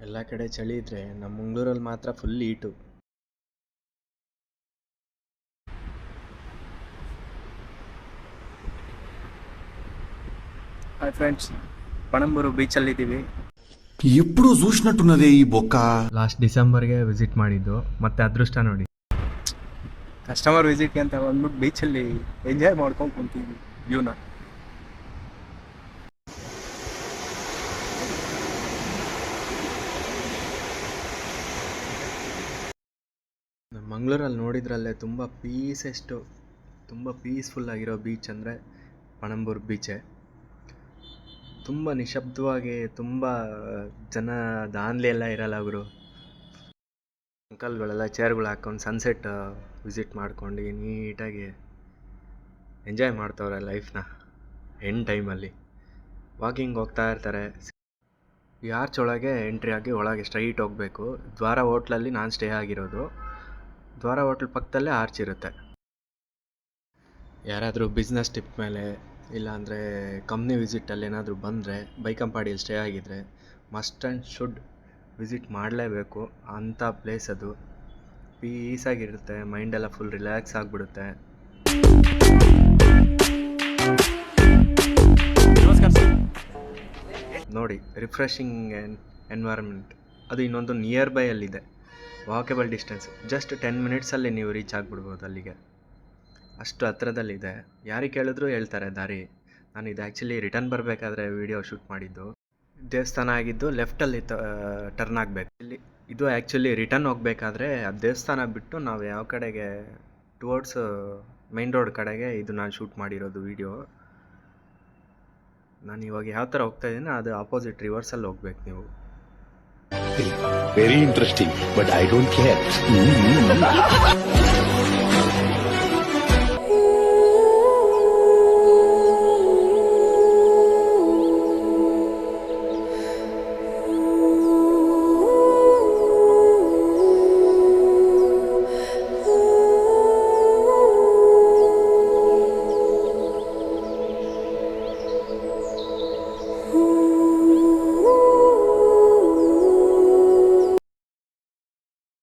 ಎಲ್ಲ ಕಡೆ ಚಳಿ ಇದ್ರೆ ನಮ್ಮ ಮಂಗಳೂರಲ್ಲಿ ಮಾತ್ರ full heat. Hi friends, Panambur ಬೀಚಲ್ಲಿದ್ದೀವಿ. ఎప్పుడు చూసినట్టున్నదే ఈ బొక్క. ಲಾಸ್ಟ್ ಡಿಸೆಂಬರ್ಗೆ ವಿಸಿಟ್ ಮಾಡಿದ್ದು, ಮತ್ತೆ ಅದೃಷ್ಟ ನೋಡಿ ಕಸ್ಟಮರ್ ವಿಸಿಟ್ಗೆ ಅಂತ ಬಂದ್ಬಿಟ್ಟು ಬೀಚಲ್ಲಿ ಎಂಜಾಯ್ ಮಾಡ್ಕೊಂಡು ಕುಂತೀವಿ ವ್ಯೂನ. ನಮ್ಮ ಮಂಗಳೂರಲ್ಲಿ ನೋಡಿದ್ರಲ್ಲೇ ತುಂಬ ಪೀಸ್ಫುಲ್ ಆಗಿರೋ ಬೀಚ್ ಅಂದರೆ ಪಣಂಬೂರು ಬೀಚೇ. ತುಂಬ ನಿಶಬ್ದವಾಗಿ, ತುಂಬ ಜನ ದಾನ್ಲಿ ಎಲ್ಲ ಇರಲ್ಲ. ಅವರು ಅಂಕಲ್ಗಳೆಲ್ಲ ಚೇರ್ಗಳು ಹಾಕ್ಕೊಂಡು ಸನ್ಸೆಟ್ ವಿಸಿಟ್ ಮಾಡ್ಕೊಂಡು ನೀಟಾಗಿ ಎಂಜಾಯ್ ಮಾಡ್ತವ್ರೆ ಲೈಫ್ನ. ಎಂಡ್ ಟೈಮಲ್ಲಿ ವಾಕಿಂಗ್ ಹೋಗ್ತಾ ಇರ್ತಾರೆ. ಈ ಆರ್ಚ್ ಒಳಗೆ ಎಂಟ್ರಿ ಆಗಿ ಒಳಗೆ ಸ್ಟ್ರೈಟ್ ಹೋಗಬೇಕು. ದ್ವಾರ ಹೋಟ್ಲಲ್ಲಿ ನಾನು ಸ್ಟೇ ಆಗಿರೋದು. ದ್ವಾರ ಹೋಟ್ಲ್ ಪಕ್ಕದಲ್ಲೇ ಆರ್ಚ್ ಇರುತ್ತೆ. ಯಾರಾದರೂ ಬಿಸ್ನೆಸ್ ಟ್ರಿಪ್ ಮೇಲೆ ಇಲ್ಲಾಂದರೆ ಕಂಪ್ನಿ ವಿಸಿಟಲ್ಲಿ ಏನಾದರೂ ಬಂದರೆ, ಬೈಕಂಪಾಡಿಯಲ್ಲಿ ಸ್ಟೇ ಆಗಿದ್ದರೆ ಮಸ್ಟ್ ಆ್ಯಂಡ್ ಶುಡ್ ವಿಸಿಟ್ ಮಾಡಲೇಬೇಕು. ಅಂಥ ಪ್ಲೇಸ್ ಅದು. ಪೀಸಾಗಿರುತ್ತೆ, ಮೈಂಡೆಲ್ಲ ಫುಲ್ ರಿಲ್ಯಾಕ್ಸ್ ಆಗಿಬಿಡುತ್ತೆ. ನೋಡಿ, ರಿಫ್ರೆಶಿಂಗ್ ಎನ್ವೈರನ್ಮೆಂಟ್. ಅದು ಇನ್ನೊಂದು ನಿಯರ್ ಬೈಯಲ್ಲಿದೆ, ವಾಕೇಬಲ್ ಡಿಸ್ಟೆನ್ಸ್. ಜಸ್ಟ್ 10 ಮಿನಿಟ್ಸಲ್ಲಿ ನೀವು ರೀಚ್ ಆಗಿಬಿಡ್ಬೋದು ಅಲ್ಲಿಗೆ. ಅಷ್ಟು ಹತ್ರದಲ್ಲಿದೆ. ಯಾರಿಗೆ ಕೇಳಿದ್ರು ಹೇಳ್ತಾರೆ ದಾರಿ. ನಾನು ಇದು ಆ್ಯಕ್ಚುಲಿ ರಿಟರ್ನ್ ಬರಬೇಕಾದ್ರೆ ವಿಡಿಯೋ ಶೂಟ್ ಮಾಡಿದ್ದು. ದೇವಸ್ಥಾನ ಆಗಿದ್ದು ಲೆಫ್ಟಲ್ಲಿ ಟರ್ನ್ ಆಗಬೇಕು. ಇದು ಆ್ಯಕ್ಚುಲಿ ರಿಟರ್ನ್ ಹೋಗಬೇಕಾದ್ರೆ ಆ ದೇವಸ್ಥಾನ ಬಿಟ್ಟು ನಾವು ಯಾವ ಕಡೆಗೆ ಟುವರ್ಡ್ಸ್ ಮೈನ್ ರೋಡ್ ಕಡೆಗೆ ಇದು ನಾನು ಶೂಟ್ ಮಾಡಿರೋದು ವಿಡಿಯೋ. ನಾನು ಇವಾಗ ಯಾವ ಥರ ಹೋಗ್ತಾ ಇದ್ದೀನಿ ಅದು ಆಪೋಸಿಟ್ ರಿವರ್ಸಲ್ಲಿ ಹೋಗ್ಬೇಕು ನೀವು. Very interesting, but I don't care.